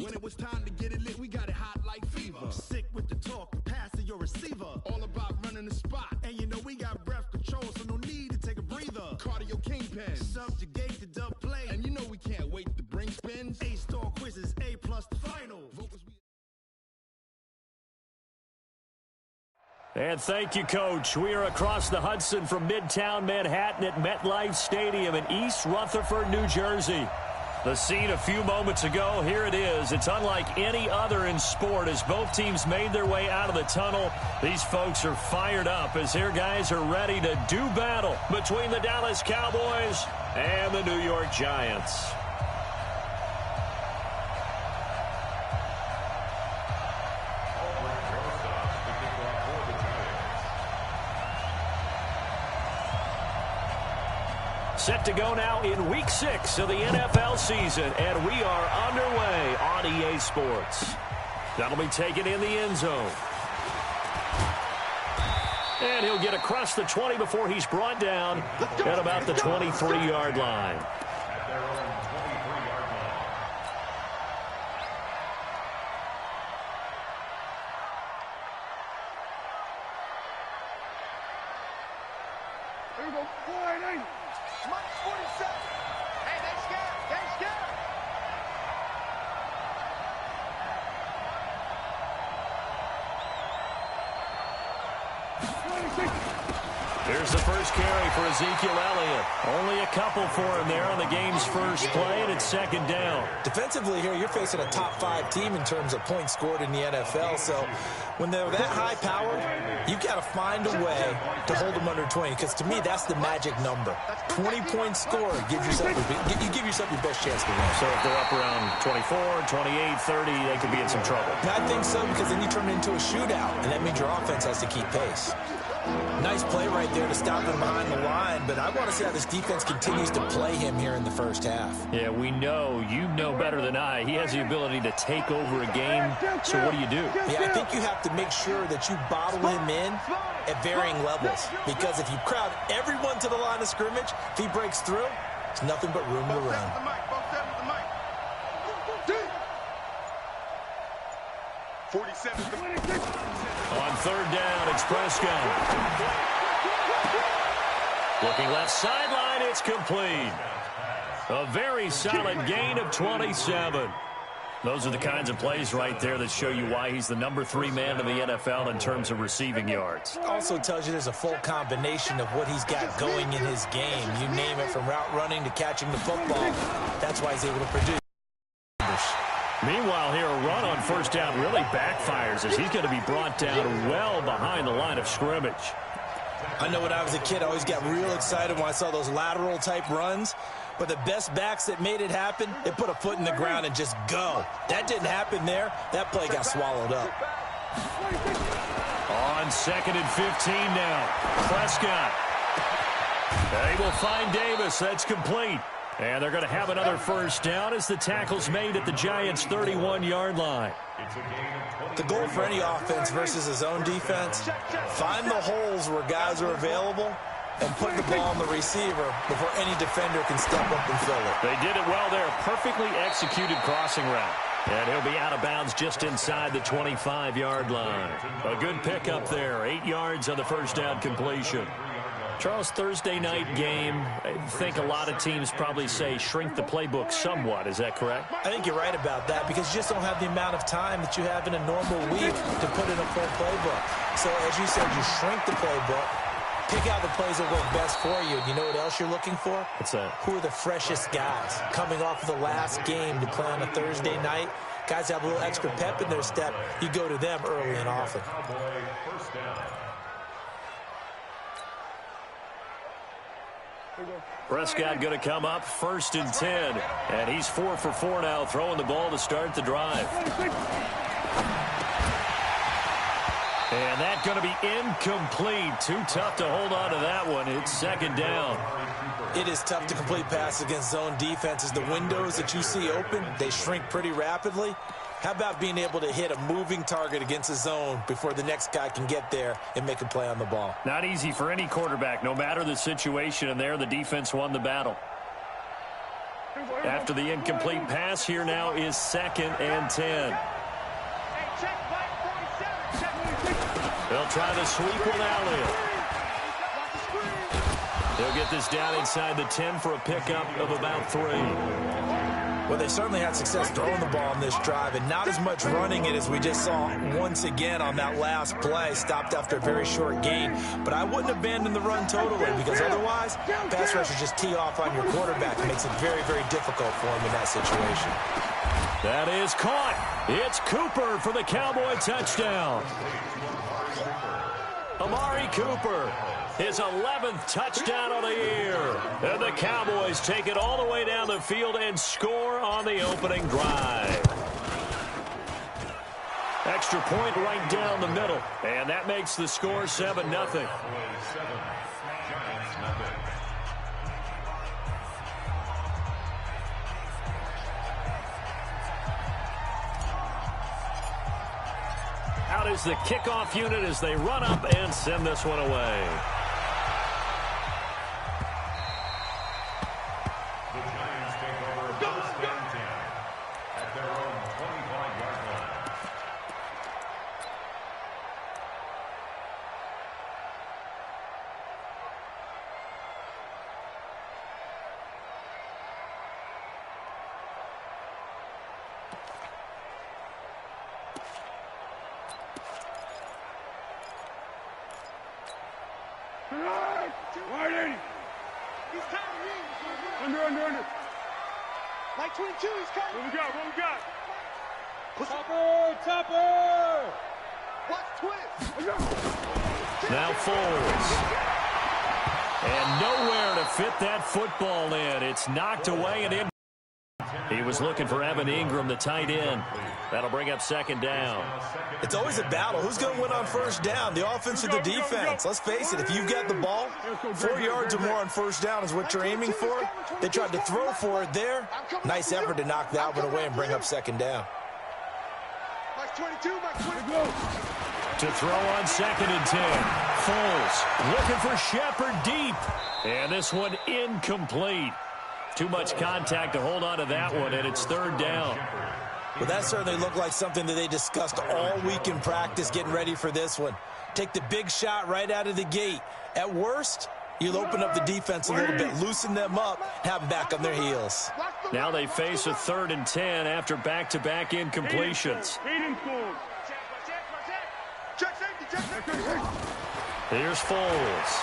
When it was time to get it lit, we got it hot like fever. Sick with the talk, passing your receiver. All about running the spot. And you know we got breath control, so no need to take a breather. Cardio kingpin. Subjugate the dub play. And you know we can't wait to bring spins. A-star quizzes, A+ the final. And thank you, Coach. We are across the Hudson from Midtown Manhattan at MetLife Stadium in East Rutherford, New Jersey. The scene a few moments ago, here it is. It's unlike any other in sport as both teams made their way out of the tunnel. These folks are fired up as their guys are ready to do battle between the Dallas Cowboys and the New York Giants. Set to go now in Week 6 of the NFL season, and we are underway on EA Sports. That'll be taken in the end zone. And he'll get across the 20 before he's brought down at about the 23-yard line. Here's the first carry for Ezekiel Elliott. Only a couple for him there on the game's first play, and it's second down. Defensively here, you're facing a top-5 team in terms of points scored in the NFL, so when they're that high-powered, you've got to find a way to hold them under 20, because to me, that's the magic number. 20 points scored, you give yourself your best chance to win. So if they're up around 24, 28, 30, they could be in some trouble. I think so, because then you turn it into a shootout, and that means your offense has to keep pace. Nice play right there to stop him behind the line, but I want to see how this defense continues to play him here in the first half. Yeah, we know, you know better than I, he has the ability to take over a game, so what do you do? Yeah, I think you have to make sure that you bottle him in at varying levels, because if you crowd everyone to the line of scrimmage, if he breaks through, it's nothing but room to run. On third down, it's Prescott. Looking left sideline, it's complete. A very solid gain of 27. Those are the kinds of plays right there that show you why he's the number 3 man in the NFL in terms of receiving yards. Also tells you there's a full combination of what he's got going in his game. You name it, from route running to catching the football. That's why he's able to produce. Meanwhile, here, a run on first down really backfires as he's going to be brought down well behind the line of scrimmage. I know when I was a kid, I always got real excited when I saw those lateral-type runs. But the best backs that made it happen, they put a foot in the ground and just go. That didn't happen there. That play got swallowed up. On 2nd and 15 now. Prescott. They will find Davis. That's complete. And they're going to have another first down as the tackle's made at the Giants' 31-yard line. The goal for any offense versus his own defense, find the holes where guys are available and put the ball on the receiver before any defender can step up and fill it. They did it well there. Perfectly executed crossing route. And he'll be out of bounds just inside the 25-yard line. A good pickup there. 8 yards on the first down completion. Charles, Thursday night game, I think a lot of teams probably say shrink the playbook somewhat. Is that correct? I think you're right about that, because you just don't have the amount of time that you have in a normal week to put in a full playbook. So, as you said, you shrink the playbook, pick out the plays that work best for you. You know what else you're looking for? What's that? Who are the freshest guys coming off of the last game to play on a Thursday night? Guys have a little extra pep in their step. You go to them early and often. Prescott going to come up 1st and 10. And he's 4 for 4 now, throwing the ball to start the drive. And that's going to be incomplete. Too tough to hold on to that one. It's 2nd down. It is tough to complete passes against zone defenses. The windows that you see open, they shrink pretty rapidly. How about being able to hit a moving target against a zone before the next guy can get there and make a play on the ball? Not easy for any quarterback, no matter the situation, and there the defense won the battle. After the incomplete pass, here now is 2nd and 10. They'll try to sweep one out in. They'll get this down inside the 10 for a pickup of about 3. Well, they certainly had success throwing the ball on this drive, and not as much running it as we just saw once again on that last play. Stopped after a very short gain. But I wouldn't abandon the run totally, because otherwise, pass rushers just tee off on your quarterback. It makes it very, very difficult for him in that situation. That is caught. It's Cooper for the Cowboy touchdown. Amari Cooper, his 11th touchdown of the year. And the Cowboys take it all the way down the field and score on the opening drive. Extra point right down the middle. And that makes the score 7-0. Out is the kickoff unit as they run up and send this one away. The Giants take over first and 10 at their own 25-yard line. Under. Like 22, he's coming. What we got? Topper! Watch twist. Now Foles. And nowhere to fit that football in. It's knocked away and in. He was looking for Evan Ingram, the tight end. That'll bring up 2nd down. It's always a battle. Who's going to win on first down, the offense or the defense? Let's face it, if you've got the ball, 4 yards or more on first down is what you're aiming for. They tried to throw for it there. Nice effort to knock that one away and bring up 2nd down. To throw on 2nd and 10. Foles looking for Shepard deep. And this one incomplete. Too much contact to hold on to that one, and it's 3rd down. Well, that certainly looked like something that they discussed all week in practice getting ready for this one. Take the big shot right out of the gate. At worst, you'll open up the defense a little bit, loosen them up, have them back on their heels. Now they face a 3rd and 10 after back-to-back incompletions. Here's Foles.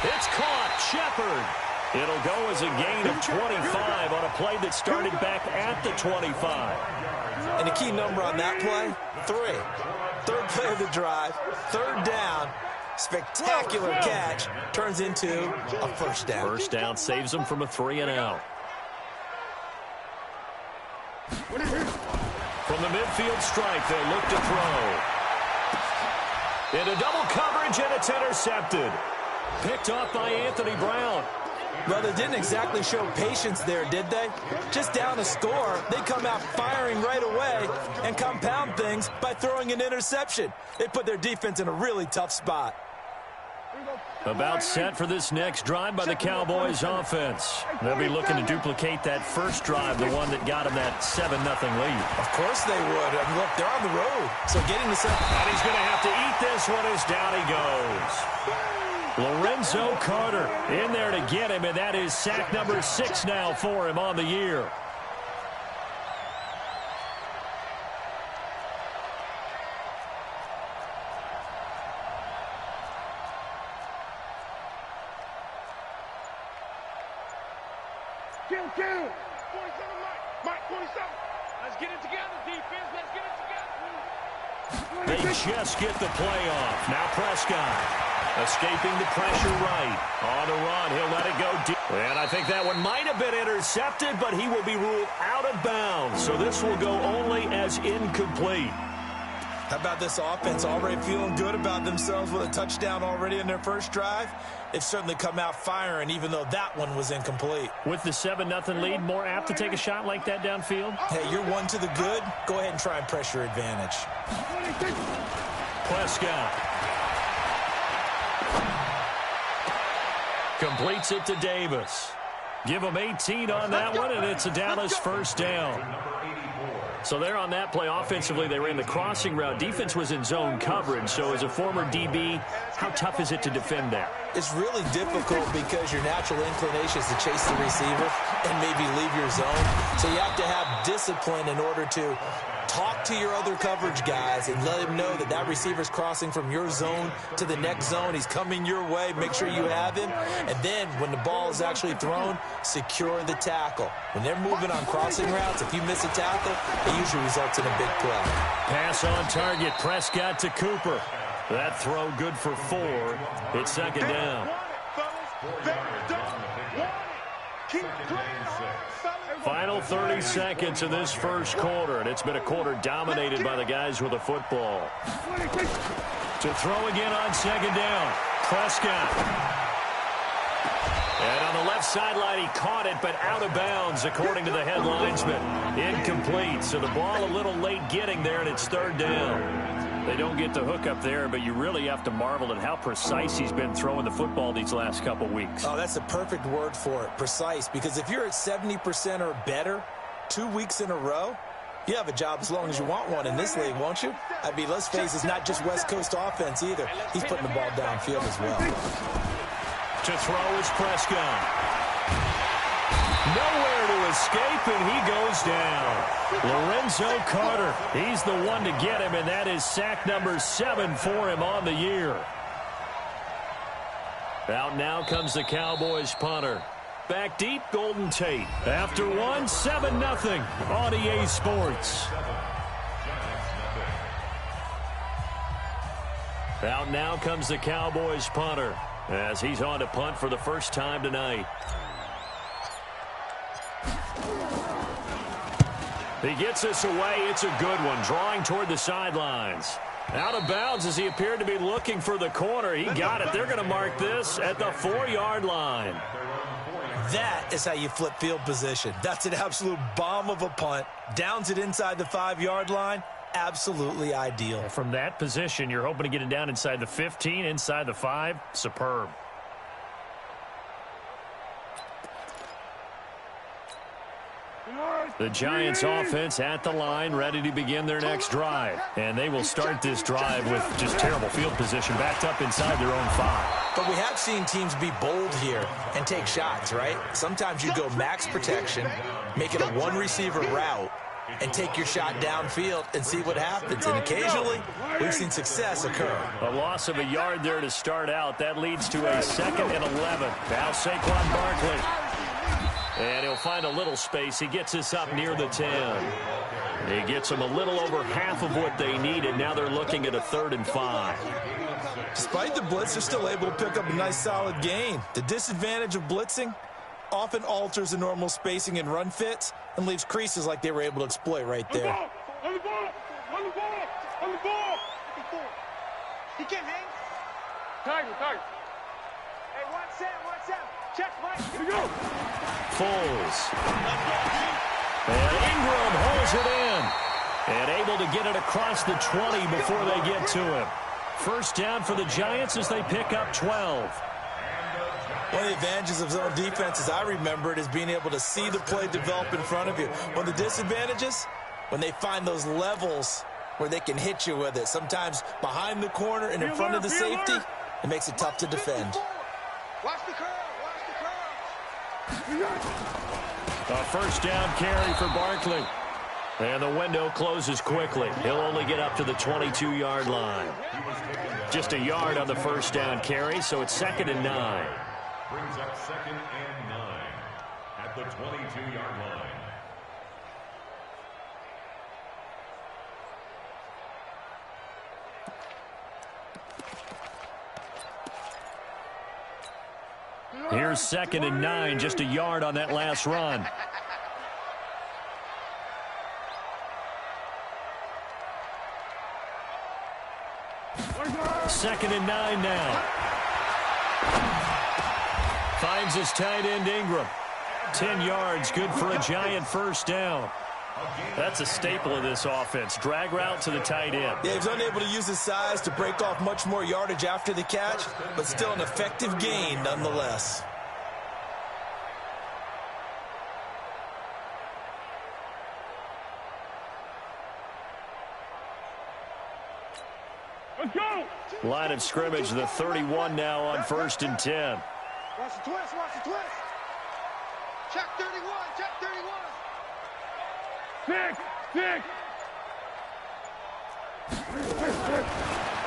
It's caught. Shepard. It'll go as a gain of 25 on a play that started back at the 25. And the key number on that play, 3. 3rd play of the drive, 3rd down. Spectacular catch turns into a first down. First down saves them from a 3-and-out. From the midfield stripe, they'll look to throw. Into double coverage, and it's intercepted. Picked off by Anthony Brown. Well, they didn't exactly show patience there, did they? Just down a score, they come out firing right away and compound things by throwing an interception. They put their defense in a really tough spot. About set for this next drive by the Cowboys offense. They'll be looking to duplicate that first drive, the one that got them that 7-0 lead. Of course they would. And look, they're on the road. So getting the 7. And he's going to have to eat this one as down he goes. Lorenzo Carter in there to get him, and that is sack number 6 now for him on the year. Kill. 47, Mike, 47. Let's get it together, defense. Let's get it together. They just get the play off. Now Prescott. Escaping the pressure right. On the run, he'll let it go deep. And I think that one might have been intercepted, but he will be ruled out of bounds. So this will go only as incomplete. How about this offense already feeling good about themselves with a touchdown already in their first drive? They've certainly come out firing, even though that one was incomplete. With the 7-0 lead, more apt to take a shot like that downfield? Hey, you're one to the good. Go ahead and try and pressure advantage. Prescott. Completes it to Davis. Give them 18 on that one, and it's a Dallas first down. So there on that play, offensively, they ran the crossing route. Defense was in zone coverage, so as a former DB, how tough is it to defend there? It's really difficult because your natural inclination is to chase the receiver and maybe leave your zone. So you have to have discipline in order to talk to your other coverage guys and let him know that that receiver's crossing from your zone to the next zone. He's coming your way. Make sure you have him. And then when the ball is actually thrown, secure the tackle. When they're moving on crossing routes, if you miss a tackle, it usually results in a big play. Pass on target. Prescott to Cooper. That throw good for 4. It's second down. Final 30 seconds of this first quarter, and it's been a quarter dominated by the guys with the football. To throw again on second down, Prescott. And on the left sideline, he caught it, but out of bounds, according to the head linesman. Incomplete, so the ball a little late getting there, and it's third down. They don't get the hook up there, but you really have to marvel at how precise he's been throwing the football these last couple weeks. Oh, that's a perfect word for it, precise, because if you're at 70% or better 2 weeks in a row, you have a job as long as you want one in this league, won't you? I mean, let's face it, it's not just West Coast offense either. He's putting the ball downfield as well. To throw is Prescott. Nowhere to escape, and he goes down. Lorenzo Carter, he's the one to get him, and that is sack number 7 for him on the year. Out now comes the Cowboys punter. Back deep, Golden Tate. After one, 7-0 on EA Sports. Out now comes the Cowboys punter as he's on to punt for the first time tonight. He gets this away. It's a good one, drawing toward the sidelines. Out of bounds as he appeared to be looking for the corner. He got it. They're going to mark this at the 4-yard line. That is how you flip field position. That's an absolute bomb of a punt. Downs it inside the 5-yard line. Absolutely ideal. From that position, you're hoping to get it down inside the 15, inside the 5. Superb. The Giants offense at the line, ready to begin their next drive. And they will start this drive with just terrible field position, backed up inside their own 5. But we have seen teams be bold here and take shots, right? Sometimes you go max protection, make it a one-receiver route, and take your shot downfield and see what happens. And occasionally, we've seen success occur. A loss of a yard there to start out. That leads to a 2nd and 11. Now Saquon Barkley. And he'll find a little space. He gets this up near the 10. He gets them a little over half of what they needed. Now they're looking at a 3rd and 5. Despite the blitz, they're still able to pick up a nice solid gain. The disadvantage of blitzing often alters the normal spacing and run fits and leaves creases like they were able to exploit right there. On the ball! On the ball! On the ball! He can't hang. Tiger. Hey, 1-7. Check, Mike. Here we go. Foles. And Ingram holds it in. And able to get it across the 20 before they get to him. First down for the Giants as they pick up 12. One of the advantages of zone defense, as I remember it, is being able to see the play develop in front of you. One of the disadvantages, when they find those levels where they can hit you with it. Sometimes behind the corner and in front of the safety, it makes it tough to defend. Watch the curl. A first down carry for Barkley. And the window closes quickly. He'll only get up to the 22-yard line. Just a yard on the first down carry, so it's 2nd and 9. Brings up 2nd and 9 at the 22-yard line. Here's 2nd and 9, just a yard on that last run. Second and 9 now. Finds his tight end Ingram. 10 yards, good for a Giant first down. That's a staple of this offense. Drag route to the tight end. Yeah, he's unable to use his size to break off much more yardage after the catch, but still an effective gain nonetheless. Line of scrimmage, the 31 now on 1st and 10. Watch the twist, watch the twist. Check 31, check 31. Six.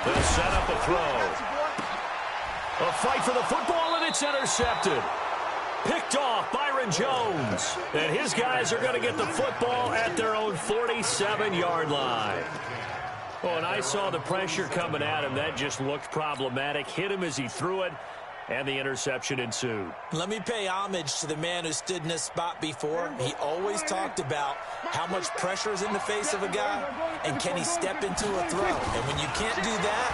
They'll set up a throw. A fight for the football, and it's intercepted. Picked off Byron Jones. And his guys are going to get the football at their own 47-yard line. Oh, and I saw the pressure coming at him. That just looked problematic. Hit him as he threw it, and the interception ensued. Let me pay homage to the man who stood in this spot before. He always talked about how much pressure is in the face of a guy, and can he step into a throw. And when you can't do that,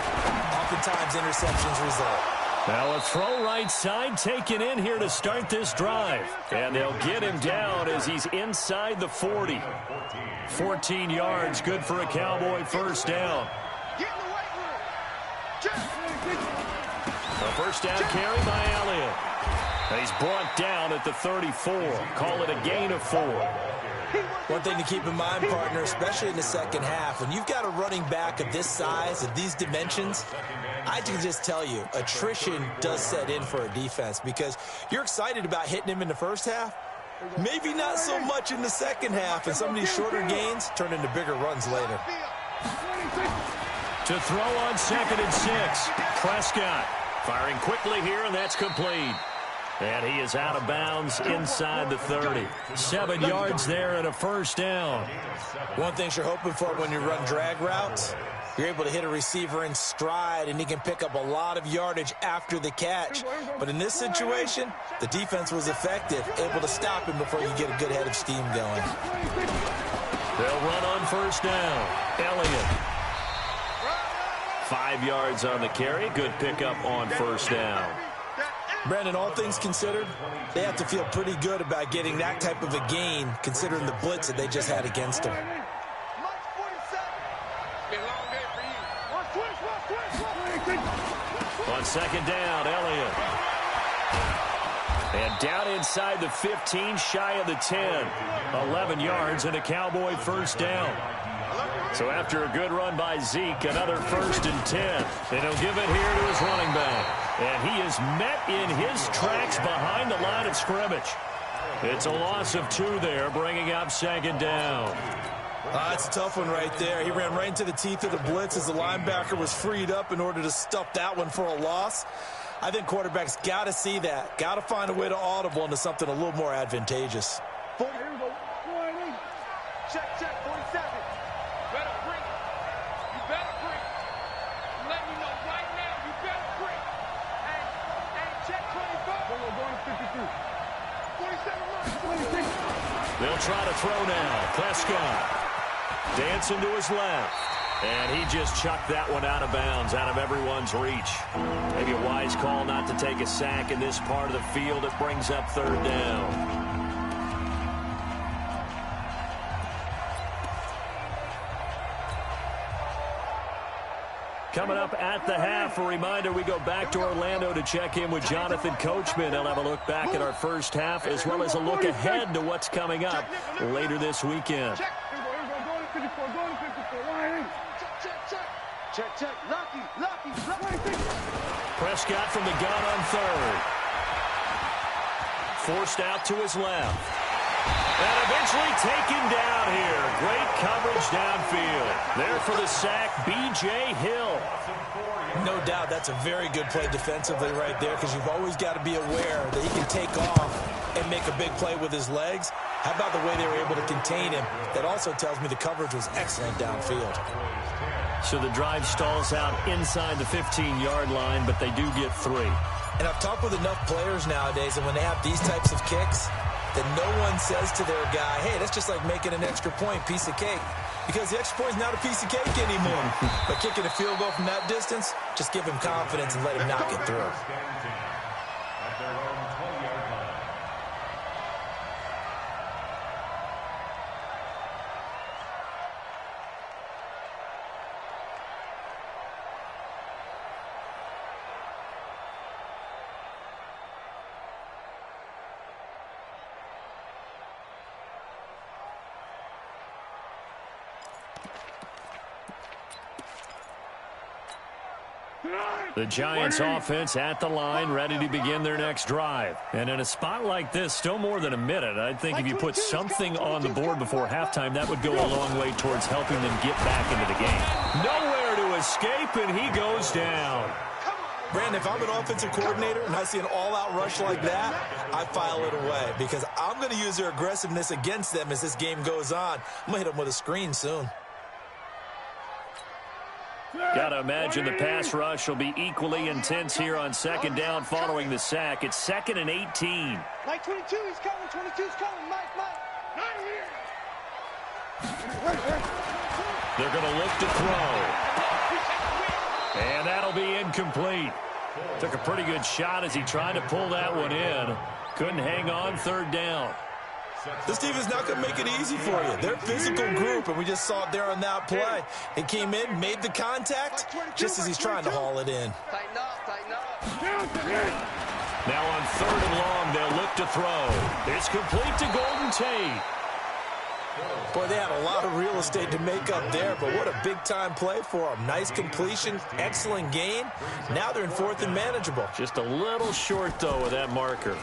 oftentimes interceptions result. Now a throw right side taken in here to start this drive. And they'll get him down as he's inside the 40. 14 yards, good for a Cowboy first down. Get in the weight room. A first down carry by Elliott. And he's brought down at the 34. Call it a gain of 4. One thing to keep in mind, partner, especially in the second half, when you've got a running back of this size, of these dimensions, I can just tell you, attrition does set in for a defense because you're excited about hitting him in the first half. Maybe not so much in the second half, and some of these shorter gains turn into bigger runs later. To throw on 2nd and 6. Prescott firing quickly here, and that's complete. And he is out of bounds inside the 30. 7 yards there and a first down. One thing you're hoping for when you run drag routes, you're able to hit a receiver in stride, and he can pick up a lot of yardage after the catch. But in this situation, the defense was effective, able to stop him before you get a good head of steam going. They'll run on first down. Elliott. 5 yards on the carry. Good pickup on first down. Brandon, all things considered, they have to feel pretty good about getting that type of a gain, considering the blitz that they just had against them. On 2nd down, Elliott. And down inside the 15, shy of the 10. 11 yards and a Cowboy first down. So after a good run by Zeke, another 1st and 10. And he'll give it here to his running back. And he is met in his tracks behind the line of scrimmage. It's a loss of 2 there, bringing up 2nd down. That's a tough one right there. He ran right into the teeth of the blitz as the linebacker was freed up in order to stuff that one for a loss. I think quarterbacks got to see that. Got to find a way to audible into something a little more advantageous. Check, 47. Better break. You better break. Let me know right now. You better break. Hey, check 24. Going to 53. 47. They'll try to throw now. Prescott dancing to his left. And he just chucked that one out of bounds, out of everyone's reach. Maybe a wise call not to take a sack in this part of the field. It brings up 3rd down. Coming up at the half, a reminder, we go back to Orlando to check in with Jonathan Coachman. He'll have a look back at our first half as well as a look ahead to what's coming up later this weekend. Check. Lucky. Prescott from the gun on 3rd. Forced out to his left. And eventually taken down here. Great coverage downfield. There for the sack, B.J. Hill. No doubt that's a very good play defensively right there because you've always got to be aware that he can take off and make a big play with his legs. How about the way they were able to contain him? That also tells me the coverage was excellent downfield. So the drive stalls out inside the 15-yard line, but they do get 3. And I've talked with enough players nowadays, and when they have these types of kicks, that no one says to their guy, hey, that's just like making an extra point, piece of cake. Because the extra point is not a piece of cake anymore. But kicking a field goal from that distance, just give him confidence and let him knock it through. The Giants offense at the line, ready to begin their next drive. And in a spot like this, still more than a minute, I think if you put something on the board before halftime, that would go a long way towards helping them get back into the game. Nowhere to escape, and he goes down. Brandon, if I'm an offensive coordinator and I see an all-out rush like that, I file it away because I'm going to use their aggressiveness against them as this game goes on. I'm going to hit them with a screen soon. Got to imagine the pass rush will be equally intense here on second down following the sack. It's 2nd and 18. Mike 22, he's coming. 22's coming. Mike. Not here. They're going to look to throw. And that'll be incomplete. Took a pretty good shot as he tried to pull that one in. Couldn't hang on, 3rd down. This team is not going to make it easy for you. They're a physical group, and we just saw it there on that play. He came in, made the contact, just as he's trying to haul it in. Tighten up. Now on 3rd and long, they'll look to throw. It's complete to Golden Tate. Boy, they had a lot of real estate to make up there, but what a big-time play for them. Nice completion, excellent gain. Now they're in 4th and manageable. Just a little short, though, with that marker.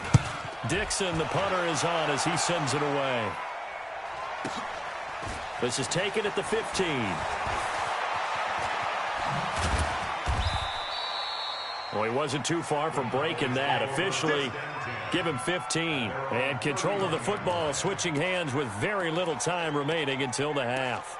Dixon, the punter, is on as he sends it away. This is taken at the 15. Well, he wasn't too far from breaking that. Officially, give him 15. And control of the football, switching hands with very little time remaining until the half.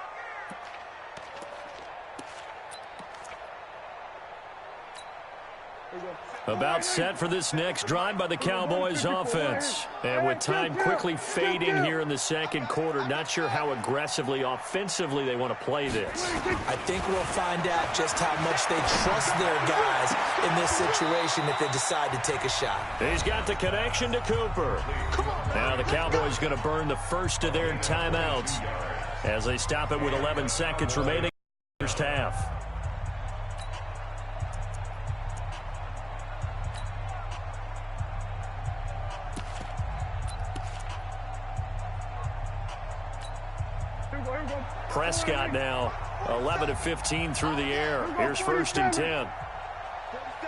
About set for this next drive by the Cowboys offense. And with time quickly fading here in the second quarter, not sure how aggressively, offensively they want to play this. I think we'll find out just how much they trust their guys in this situation if they decide to take a shot. He's got the connection to Cooper. Now the Cowboys going to burn the first of their timeouts as they stop it with 11 seconds remaining in the first half. Prescott now 11 of 15 through the air. Here's 1st and 10. 47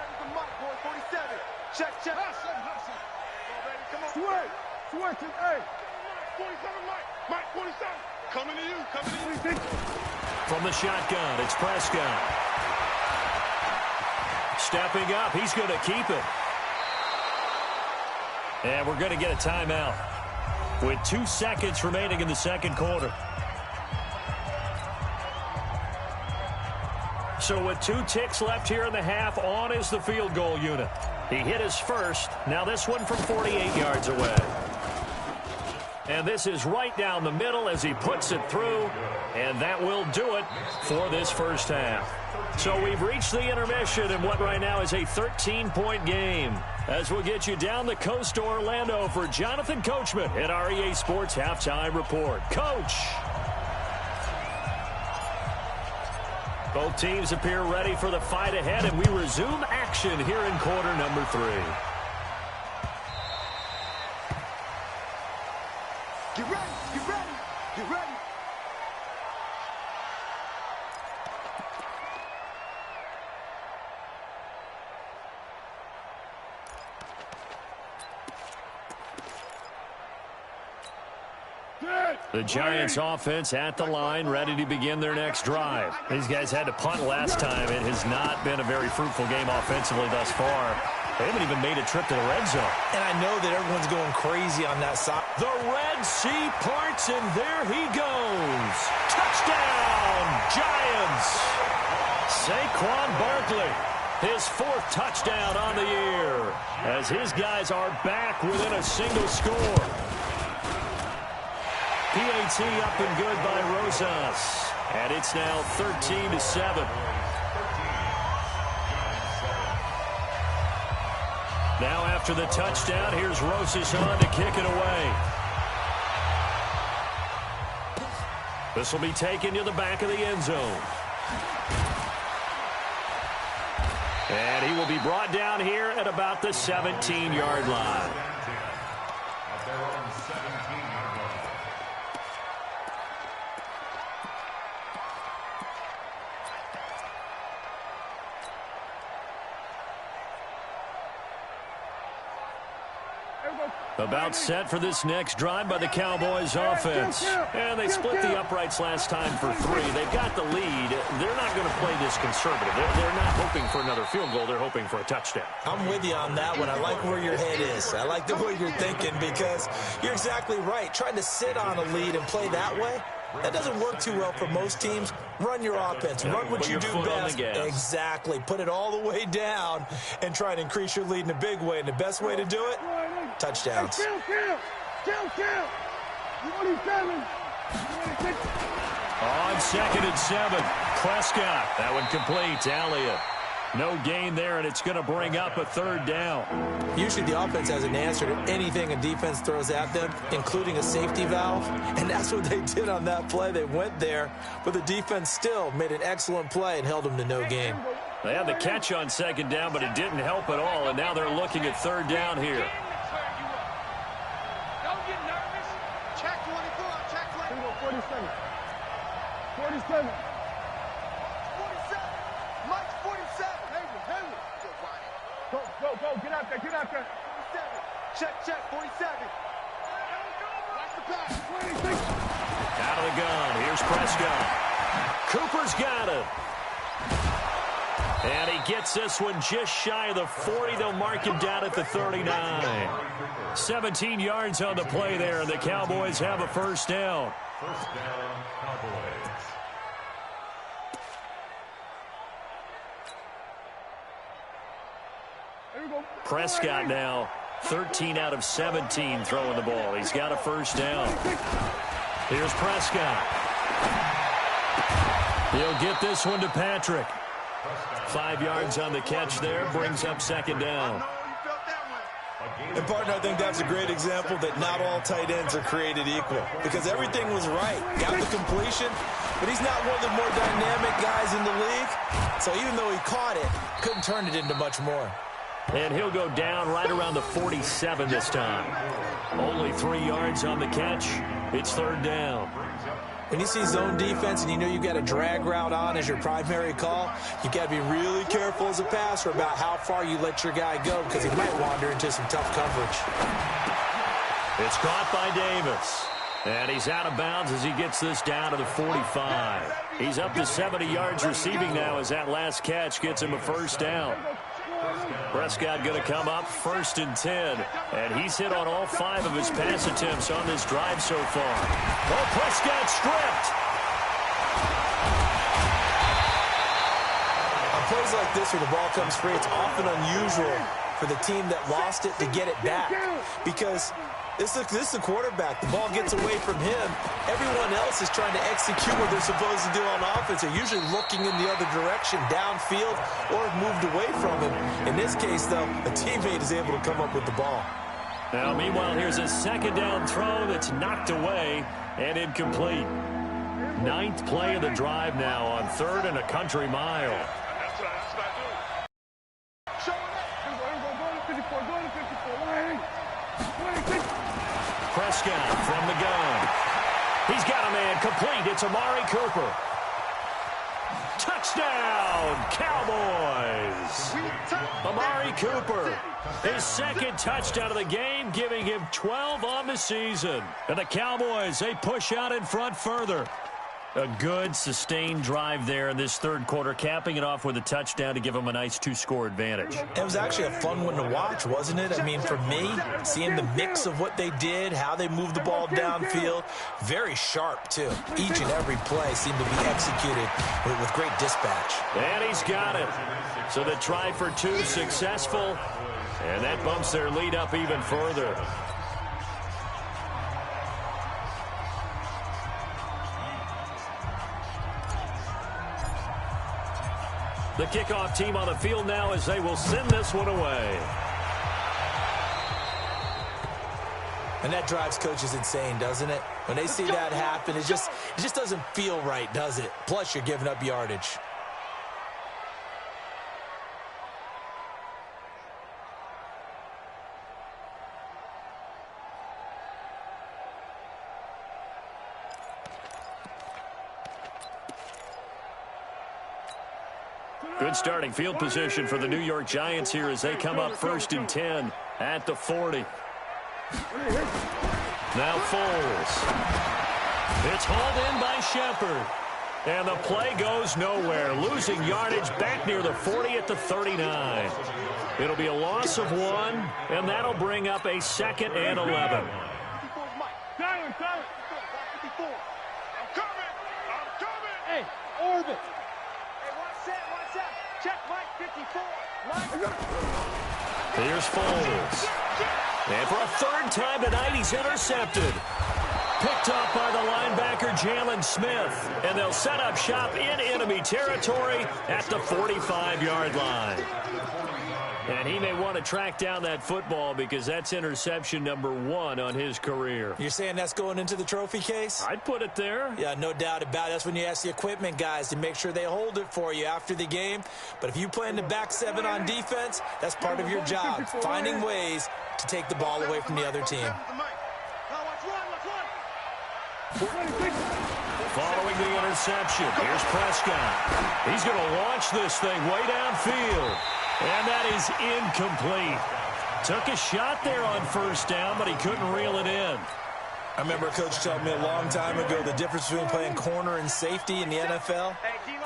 to Mike, boy. 47. Check. Come on. Switch it. Hey. 47, Mike. 47. Coming to you. From the shotgun, it's Prescott. Stepping up, he's going to keep it. And we're going to get a timeout with 2 seconds remaining in the second quarter. So with 2 ticks left here in the half, on is the field goal unit. He hit his first. Now this one from 48 yards away. And this is right down the middle as he puts it through. And that will do it for this first half. So we've reached the intermission in what right now is a 13-point game. As we'll get you down the coast to Orlando for Jonathan Coachman at our EA Sports Halftime Report. Coach! Both teams appear ready for the fight ahead, and we resume action here in quarter number 3. Get ready. The Giants offense at the line, ready to begin their next drive. These guys had to punt last time. It has not been a very fruitful game offensively thus far. They haven't even made a trip to the red zone. And I know that everyone's going crazy on that side. The Red Sea parts, and there he goes. Touchdown, Giants. Saquon Barkley, his 4th touchdown on the year, as his guys are back within a single score. PAT up and good by Rosas. And it's now 13-7. Now after the touchdown, here's Rosas on to kick it away. This will be taken to the back of the end zone. And he will be brought down here at about the 17-yard line. At their own 17-yard line. About set for this next drive by the Cowboys offense. And they split the uprights last time for 3. They've got the lead. They're not going to play this conservative. They're not hoping for another field goal. They're hoping for a touchdown. I'm with you on that one. I like where your head is. I like the way you're thinking because you're exactly right. Trying to sit on a lead and play that way, that doesn't work too well for most teams. Run your offense. Run what you do best. Exactly. Put it all the way down and try and increase your lead in a big way. And the best way to do it, touchdowns. On 2nd and 7, Prescott. That one complete. Elliott. No gain there, and it's going to bring up a 3rd down. Usually the offense has an answer to anything a defense throws at them, including a safety valve, and that's what they did on that play. They went there, but the defense still made an excellent play and held them to no gain. They had the catch on 2nd down, but it didn't help at all, and now they're looking at 3rd down here. Don't get nervous. Check 24. Check 24. 47. 47. Mike's 47. Go, get out there. 47. Check, 47. Watch the pass. 26. Out of the gun. Here's Prescott. Cooper's got it. And he gets this one just shy of the 40. They'll mark him down at the 39. 17 yards on the play there, and the Cowboys have a 1st down. 1st down, Cowboys. Prescott now 13 out of 17 throwing the ball. He's got a 1st down. Here's Prescott. He'll get this one to Patrick. 5 yards on the catch there, brings up 2nd down. And, partner, I think that's a great example that not all tight ends are created equal because everything was right. Got the completion, but he's not one of the more dynamic guys in the league. So even though he caught it, couldn't turn it into much more. And he'll go down right around the 47 this time. Only 3 yards on the catch. It's 3rd down. When you see zone defense and you know you've got a drag route on as your primary call, you've got to be really careful as a passer about how far you let your guy go because he might wander into some tough coverage. It's caught by Davis. And he's out of bounds as he gets this down to the 45. He's up to 70 yards receiving now as that last catch gets him a 1st down. Prescott going to come up 1st and 10. And he's hit on all 5 of his pass attempts on this drive so far. Oh, Prescott stripped. On plays like this where the ball comes free, it's often unusual for the team that lost it to get it back. Because this is the quarterback. The ball gets away from him. Everyone else is trying to execute what they're supposed to do on offense. They're usually looking in the other direction, downfield, or have moved away from him. In this case, though, a teammate is able to come up with the ball. Now, meanwhile, here's a 2nd down throw that's knocked away and incomplete. 9th play of the drive now on 3rd and a country mile. That's what I do. Show it up. Go to 54. Go to 54. Prescott from the gun. He's got a man complete. It's Amari Cooper. Touchdown, Cowboys. Amari Cooper, his 2nd touchdown of the game, giving him 12 on the season. And the Cowboys, they push out in front further. A good, sustained drive there in this 3rd quarter, capping it off with a touchdown to give them a nice 2-score advantage. It was actually a fun one to watch, wasn't it? I mean, for me, seeing the mix of what they did, how they moved the ball downfield, very sharp, too. Each and every play seemed to be executed with great dispatch. And he's got it. So the try for 2 successful, and that bumps their lead up even further. The kickoff team on the field now as they will send this one away. And that drives coaches insane, doesn't it? When they see that happen, it just doesn't feel right, does it? Plus, you're giving up yardage. Good starting field position for the New York Giants here as they come up 1st and 10 at the 40. Now Foles. It's hauled in by Shepard. And the play goes nowhere, losing yardage back near the 40 at the 39. It'll be a loss of 1, and that'll bring up a 2nd and 11. Silent. 54. I'm coming. Hey, orbit. Hey, one set. Check Mike, 54. Mike. Here's Foles. And for a 3rd time tonight, he's intercepted. Picked off by the linebacker, Jalen Smith. And they'll set up shop in enemy territory at the 45-yard line. And he may want to track down that football because that's interception number 1 on his career. You're saying that's going into the trophy case? I'd put it there. Yeah, no doubt about it. That's when you ask the equipment guys to make sure they hold it for you after the game. But if you play in the back 7 on defense, that's part of your job, finding ways to take the ball away from the other team. Following the interception, here's Prescott. He's going to launch this thing way downfield. And that is incomplete. Took a shot there on 1st down, but he couldn't reel it in. I remember a coach telling me a long time ago the difference between playing corner and safety in the NFL.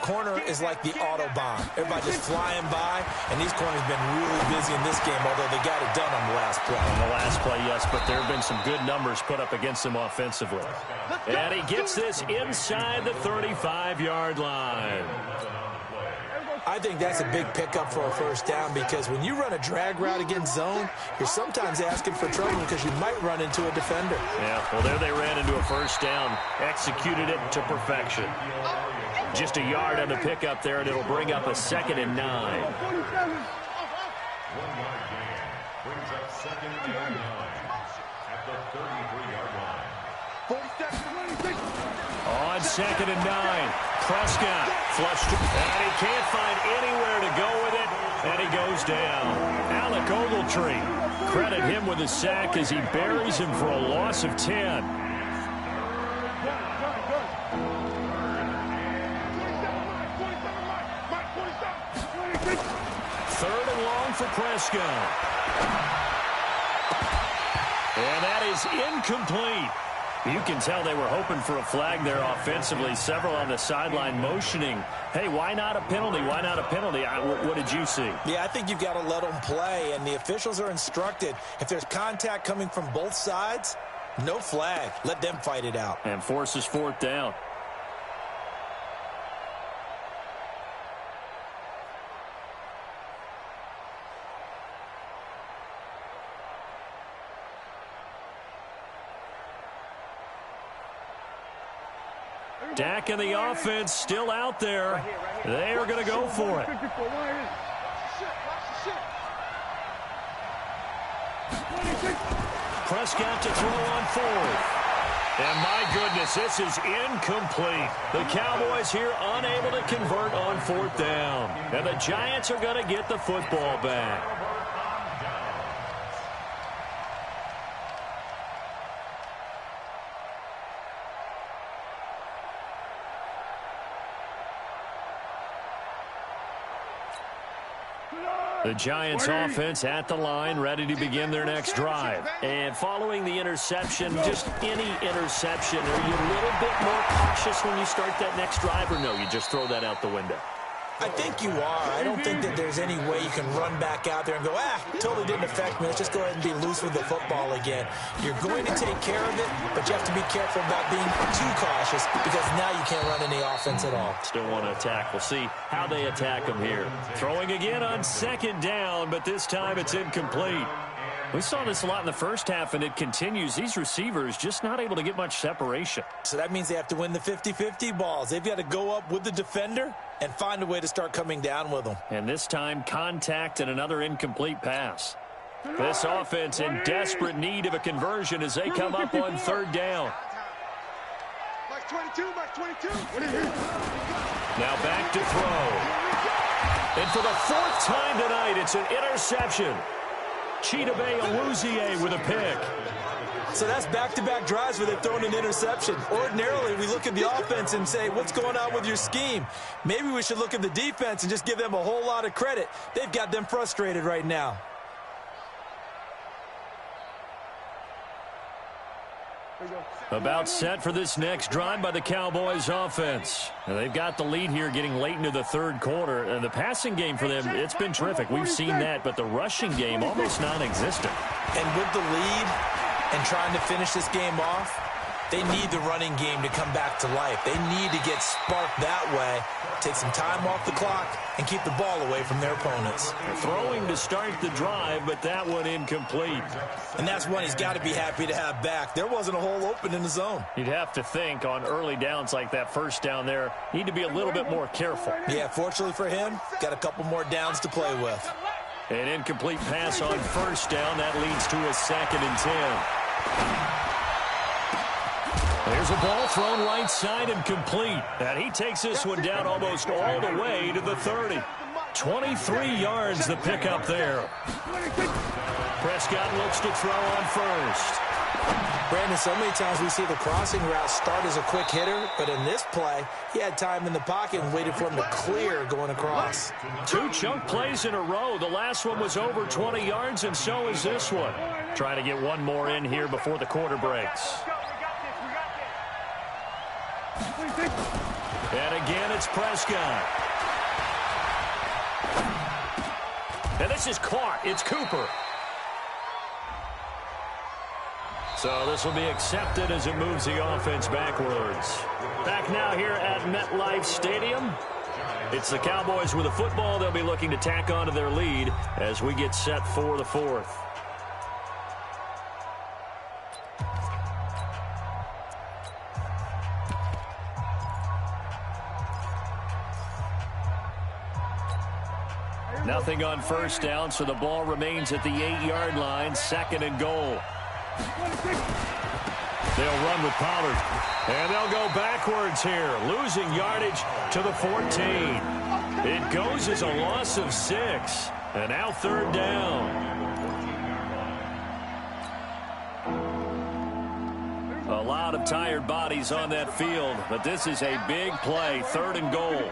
Corner is like the Autobahn. Everybody just flying by, and these corners have been really busy in this game, although they got it done on the last play. On the last play, yes, but there have been some good numbers put up against him offensively. And he gets this inside the 35-yard line. I think that's a big pickup for a 1st down because when you run a drag route against zone, you're sometimes asking for trouble because you might run into a defender. Yeah, well, there they ran into a 1st down, executed it to perfection. Just a yard on the pickup there, and it'll bring up a 2nd and 9. 1 yard gain brings up 2nd and 9 at the 33-yard line. 47. On 2nd and 9, Prescott flushed, and he can't find anywhere to go with it, and he goes down. Alec Ogletree, credit him with a sack as he buries him for a loss of 10. 3rd and long for Prescott. And that is incomplete. You can tell they were hoping for a flag there offensively. Several on the sideline motioning, hey, why not a penalty? Why not a penalty? What did you see? Yeah, I think you've got to let them play, and the officials are instructed. If there's contact coming from both sides, no flag. Let them fight it out. And forces 4th down. Dak and the offense still out there. They are going to go for it. Prescott to throw on 4th. And my goodness, this is incomplete. The Cowboys here unable to convert on 4th down. And the Giants are going to get the football back. The Giants offense at the line, ready to begin their next drive. And following the interception, just any interception, are you a little bit more cautious when you start that next drive, or no, you just throw that out the window? I think you are. I don't think that there's any way you can run back out there and go, totally didn't affect me. Let's just go ahead and be loose with the football again. You're going to take care of it, but you have to be careful about being too cautious because now you can't run any offense at all. Still want to attack. We'll see how they attack them here. Throwing again on 2nd down, but this time it's incomplete. We saw this a lot in the first half, and it continues. These receivers just not able to get much separation. So that means they have to win the 50-50 balls. They've got to go up with the defender and find a way to start coming down with them. And this time, contact and another incomplete pass. This offense in desperate need of a conversion as they come up on 3rd down. Mike 22. Now back to throw. And for the 4th time tonight, it's an interception. Chidobe Awuzie with a pick. So that's back-to-back drives where they've thrown an interception. Ordinarily, we look at the offense and say, what's going on with your scheme? Maybe we should look at the defense and just give them a whole lot of credit. They've got them frustrated right now. About set for this next drive by the Cowboys offense. Now, they've got the lead here getting late into the third quarter. And the passing game for them, it's been terrific. We've seen that, but the rushing game almost non-existent. And with the lead and trying to finish this game off, they need the running game to come back to life. They need to get sparked that way, take some time off the clock, and keep the ball away from their opponents. Throwing to start the drive, but that one incomplete. And that's one he's got to be happy to have back. There wasn't a hole open in the zone. You'd have to think on early downs like that first down there, need to be a little bit more careful. Yeah, fortunately for him, got a couple more downs to play with. An incomplete pass on first down. That leads to a 2nd and 10. There's a ball thrown right side and complete. And he takes this one down almost all the way to the 30. 23 yards the pickup there. Prescott looks to throw on first. Brandon, so many times we see the crossing route start as a quick hitter, but in this play, he had time in the pocket and waited for him to clear going across. 2 chunk plays in a row. The last one was over 20 yards, and so is this one. Trying to get one more in here before the quarter breaks. And again, it's Prescott. And this is caught. It's Cooper. So this will be accepted as it moves the offense backwards. Back now here at MetLife Stadium. It's the Cowboys with the football. They'll be looking to tack on to their lead as we get set for the 4th. Nothing on first down, so the ball remains at the 8-yard line. 2nd and goal. They'll run with Pollard. And they'll go backwards here, losing yardage to the 14. It goes as a loss of 6. And now 3rd down. A lot of tired bodies on that field, but this is a big play. 3rd and goal.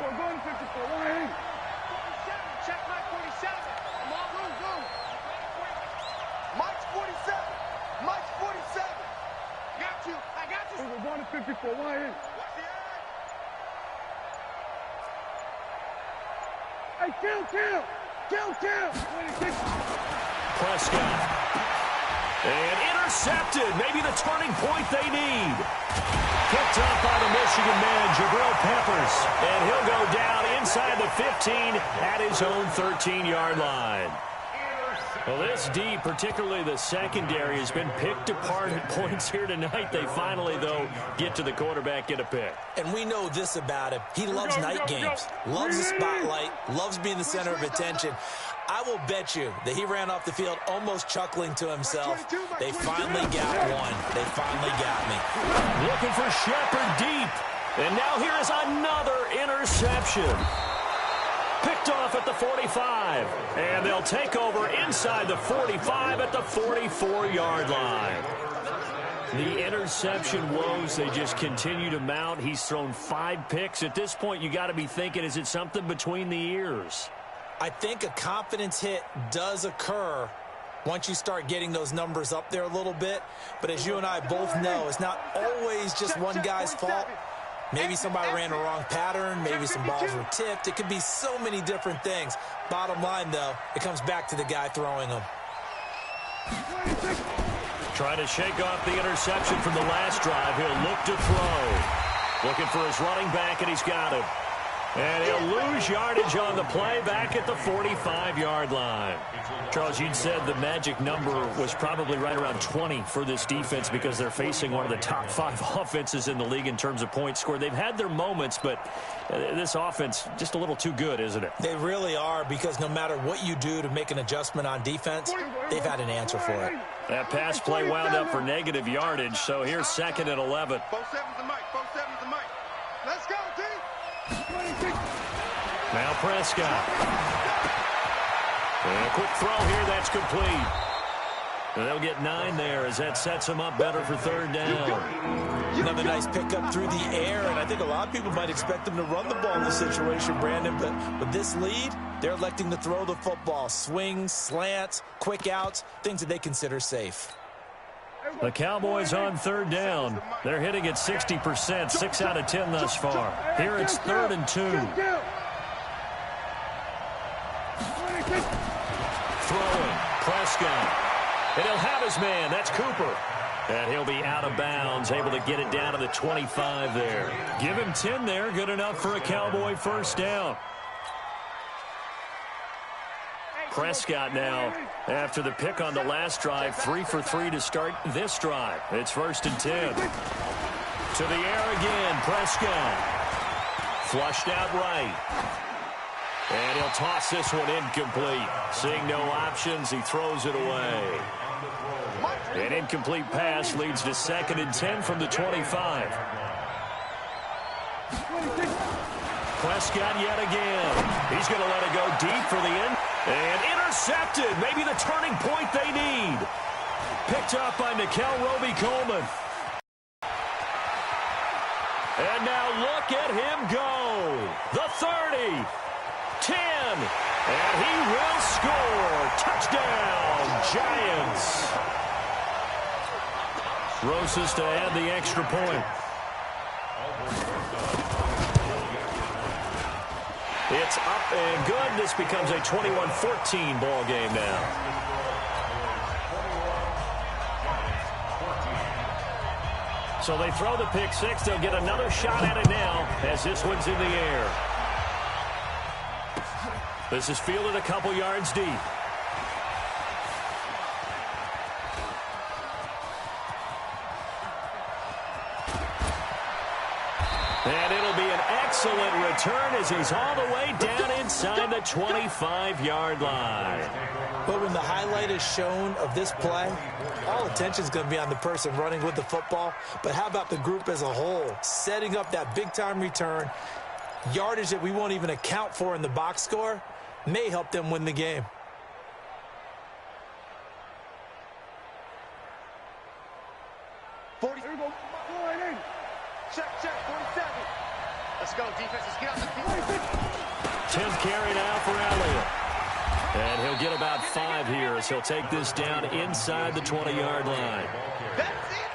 Hey, kill. Prescott. And intercepted. Maybe the turning point they need. Picked up by the Michigan man, Jabril Peppers. And he'll go down inside the 15 at his own 13-yard line. Well, this D, particularly the secondary, has been picked apart at points here tonight. They finally, though, get to the quarterback, get a pick. And we know this about him. He loves night games, loves the spotlight, loves being the center of attention. I will bet you that he ran off the field almost chuckling to himself. They finally got one. They finally got me. Looking for Shepard deep. And now here is another interception. Picked off at the 45. And they'll take over inside the 45 at the 44-yard line. The interception woes, they just continue to mount. He's thrown 5 picks. At this point, you got to be thinking, is it something between the ears? I think a confidence hit does occur once you start getting those numbers up there a little bit. But as you and I both know, it's not always just one guy's fault. Maybe somebody ran the wrong pattern. Maybe some balls were tipped. It could be so many different things. Bottom line, though, it comes back to the guy throwing them. Trying to shake off the interception from the last drive. He'll look to throw. Looking for his running back, and he's got him. And he'll lose yardage on the play back at the 45-yard line. Charles, you'd said the magic number was probably right around 20 for this defense because they're facing one of the top 5 offenses in the league in terms of points scored. They've had their moments, but this offense just a little too good, isn't it? They really are, because no matter what you do to make an adjustment on defense, they've had an answer for it. That pass play wound up for negative yardage, so here's 2nd and 11. 4-7's the mic. 4-7's the mic. Let's go, team. Now Prescott. And a quick throw here, that's complete. And they'll get 9 there as that sets them up better for 3rd down. Another nice pickup through the air, and I think a lot of people might expect them to run the ball in this situation, Brandon, but with this lead, they're electing to throw the football. Swings, slants, quick outs, things that they consider safe. The Cowboys on third down. They're hitting at 60%, 6 out of 10 thus far. Here it's 3rd and 2. Throwing, Prescott. And he'll have his man. That's Cooper. And he'll be out of bounds, able to get it down to the 25 there. Give him 10 there. Good enough for a Cowboy first down. Prescott now, after the pick on the last drive, 3 for 3 to start this drive. It's 1st and 10. To the air again, Prescott. Flushed out right. And he'll toss this one incomplete. Seeing no options, he throws it away. An incomplete pass leads to 2nd and 10 from the 25. Prescott yet again. He's going to let it go deep for the end. And intercepted. Maybe the turning point they need. Picked up by Nikel Roby-Coleman. And now look at him go. The 30. 10. And he will score. Touchdown, Giants. Rosas to add the extra point. It's up and good. This becomes a 21-14 ball game now. So they throw the pick six. They'll get another shot at it now as this one's in the air. This is fielded a couple yards deep. And it'll be an excellent return as he's all the way down inside the 25-yard line. But when the highlight is shown of this play, all attention is going to be on the person running with the football. But how about the group as a whole? Setting up that big-time return, yardage that we won't even account for in the box score, may help them win the game. Check, 47. Let's go, defense. Let's get on the field. 10th carry now for Elliott. And he'll get about 5 here as he'll take this down inside the 20-yard line.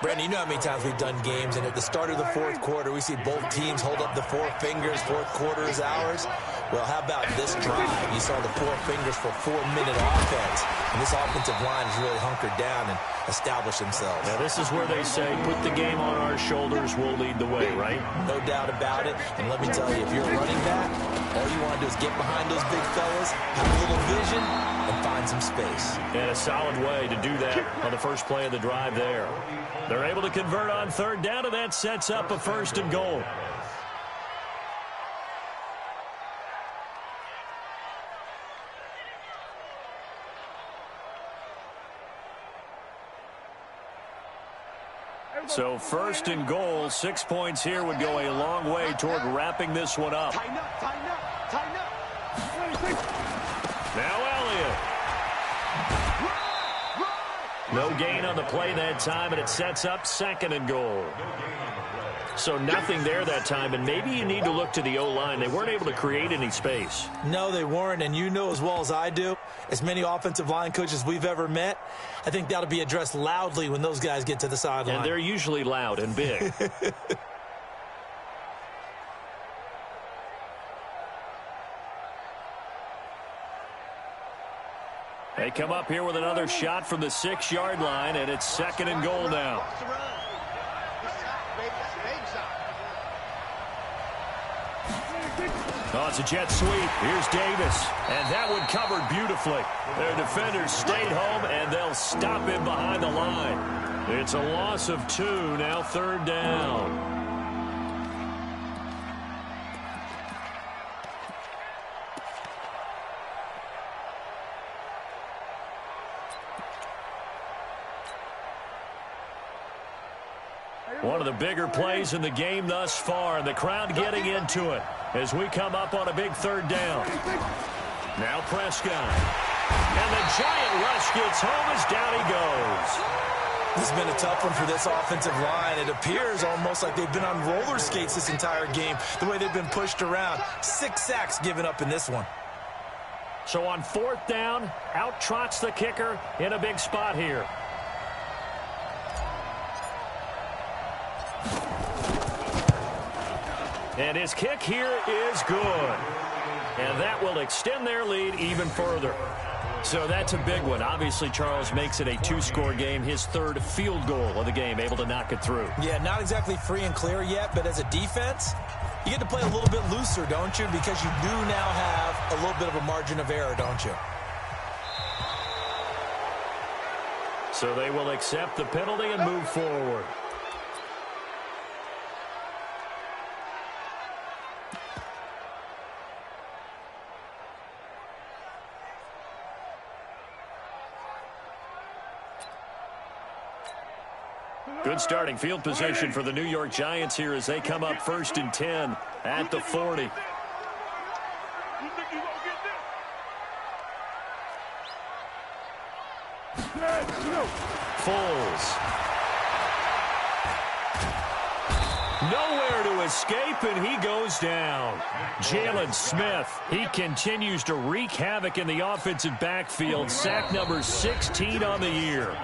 Brandon, you know how many times we've done games, and at the start of the fourth quarter, we see both teams hold up the 4 fingers, fourth quarter is ours. Well, how about this drive? You saw the 4 fingers for 4-minute offense, and this offensive line has really hunkered down and established themselves. Now, this is where they say, put the game on our shoulders, we'll lead the way, right? No doubt about it, and let me tell you, if you're running back, all you want to do is get behind those big fellas, have a little vision, and find some space. And a solid way to do that on the first play of the drive there. They're able to convert on third down, and that sets up a 1st and goal. So 1st and goal, 6 points here would go a long way toward wrapping this one up. Tighten up, tighten up, tighten up. Now Elliott. No gain on the play that time, and it sets up 2nd and goal. So nothing there that time, and maybe you need to look to the O-line. They weren't able to create any space. No, they weren't, and you know as well as I do, as many offensive line coaches we've ever met, I think that'll be addressed loudly when those guys get to the sideline. And they're usually loud and big. They come up here with another shot from the 6-yard line, and it's 2nd and goal now. Oh, it's a jet sweep. Here's Davis. And that one covered beautifully. Their defenders stayed home, and they'll stop him behind the line. It's a loss of 2, now 3rd down. One of the bigger plays in the game thus far, and the crowd getting into it as we come up on a big 3rd down. Now Prescott. And the giant rush gets home as down he goes. This has been a tough one for this offensive line. It appears almost like they've been on roller skates this entire game, the way they've been pushed around. 6 sacks given up in this one. So on 4th down, out trots the kicker in a big spot here. And his kick here is good. And that will extend their lead even further. So that's a big one. Obviously, Charles makes it a 2-score game. His third field goal of the game, able to knock it through. Yeah, not exactly free and clear yet, but as a defense, you get to play a little bit looser, don't you? Because you do now have a little bit of a margin of error, don't you? So they will accept the penalty and move forward. Good starting field position for the New York Giants here as they come up 1st and 10 at the 40. You think you gonna get this? Foles. Nowhere to escape, and he goes down. Jalen Smith, he continues to wreak havoc in the offensive backfield. Sack number 16 on the year.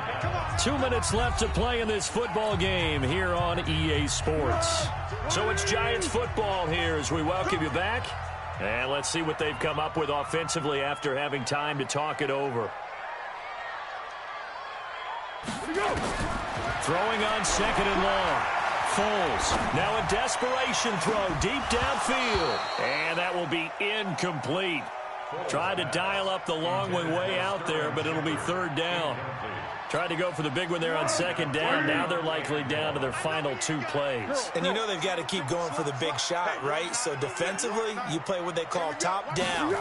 2 minutes left to play in this football game here on EA Sports. So it's Giants football here as we welcome you back. And let's see what they've come up with offensively after having time to talk it over. Throwing on 2nd and long. Foles, now a desperation throw deep downfield. And that will be incomplete. Tried to dial up the long one way out there, but it'll be 3rd down. Tried to go for the big one there on 2nd down. Now they're likely down to their final 2 plays. And you know they've got to keep going for the big shot, right? So defensively, you play what they call top down.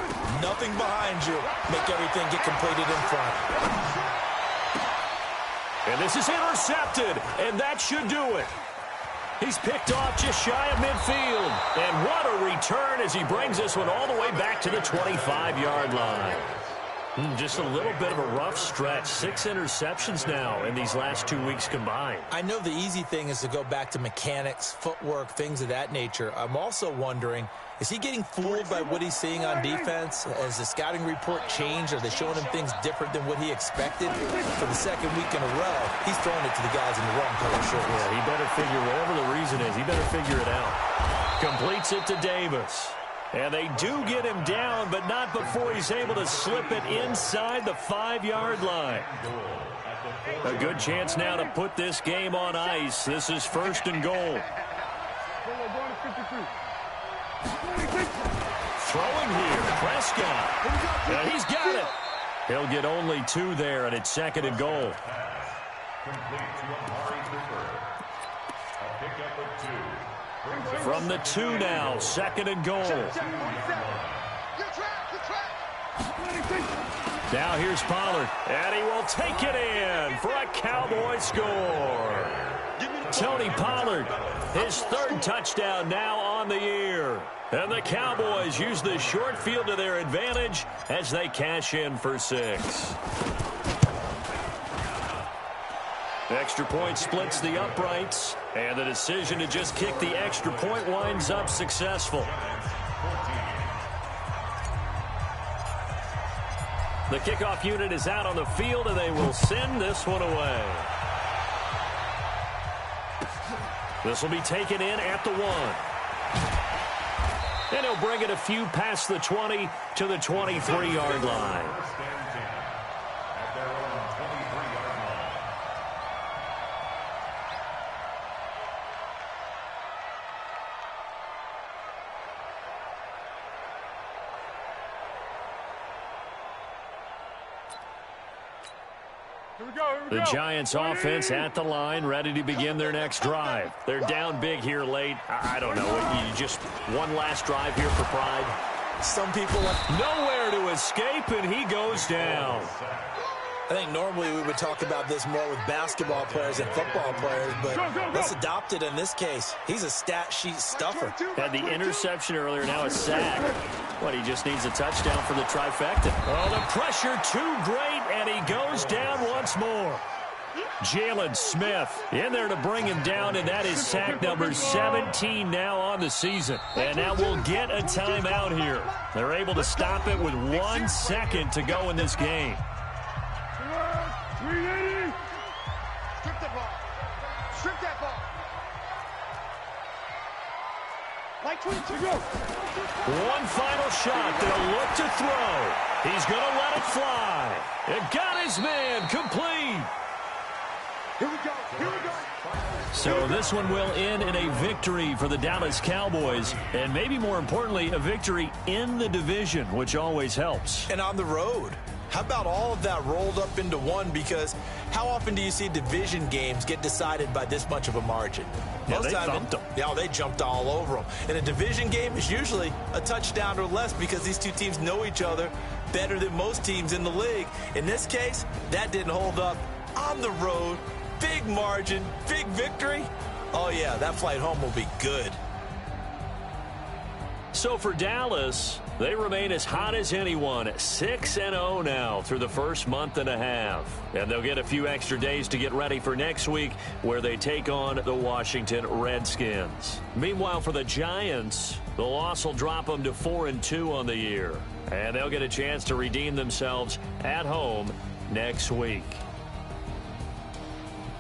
Nothing behind you. Make everything get completed in front. And this is intercepted, and that should do it. He's picked off just shy of midfield. And what a return as he brings this one all the way back to the 25-yard line. Just a little bit of a rough stretch. 6 interceptions now in these last 2 weeks combined. I know the easy thing is to go back to mechanics, footwork, things of that nature. I'm also wondering, is he getting fooled by what he's seeing on defense? Has the scouting report changed? Are they showing him things different than what he expected? For the 2nd week in a row, he's throwing it to the guys in the wrong color shirts. Yeah, he better figure, whatever the reason is, he better figure it out. Completes it to Davis. And they do get him down, but not before he's able to slip it inside the 5-yard line. A good chance now to put this game on ice. This is 1st and goal. Throwing here, Prescott. And he's got it. He'll get only 2 there, and it's 2nd and goal. Complete to Amari Cooper. A pickup of 2. From the 2 now, 2nd and goal. Now here's Pollard, and he will take it in for a Cowboy score. Tony Pollard, his 3rd touchdown now on the year. And the Cowboys use the short field to their advantage as they cash in for 6. Extra point splits the uprights, and the decision to just kick the extra point winds up successful. The kickoff unit is out on the field, and they will send this one away. This will be taken in at the 1. And he'll bring it a few past the 20 to the 23-yard line. The Giants offense at the line, ready to begin their next drive. They're down big here late. I don't know. You just one last drive here for pride. Some people nowhere to escape, and he goes down. I think normally we would talk about this more with basketball players and football players, but let's adopt it in this case. He's a stat sheet stuffer. Had the interception earlier, now a sack. What, he just needs a touchdown for the trifecta. Oh, the pressure too great, and he goes down once more. Jalen Smith in there to bring him down, and that is sack number 17 now on the season. And now we'll get a timeout here. They're able to stop it with 1 second to go in this game. 380. Strip that ball. Strip that ball. Like 22. One final shot. They'll look to throw. He's going to let it fly. It got his man complete. Here we go. Here we go. So this one will end in a victory for the Dallas Cowboys, and maybe more importantly, a victory in the division, which always helps. And on the road. How about all of that rolled up into one? Because how often do you see division games get decided by this much of a margin? Yeah, they thumped them. Yeah, they jumped all over them. And a division game is usually a touchdown or less because these two teams know each other better than most teams in the league. In this case, that didn't hold up. On the road, big margin, big victory. Oh, yeah, that flight home will be good. So for Dallas, they remain as hot as anyone, 6-0 now through the first month and a half. And they'll get a few extra days to get ready for next week, where they take on the Washington Redskins. Meanwhile, for the Giants, the loss will drop them to 4-2 on the year. And they'll get a chance to redeem themselves at home next week.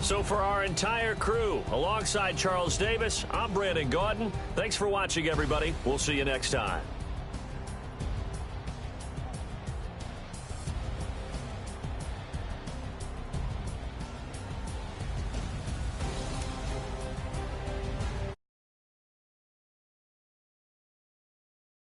So for our entire crew, alongside Charles Davis, I'm Brandon Gaudin. Thanks for watching, everybody. We'll see you next time.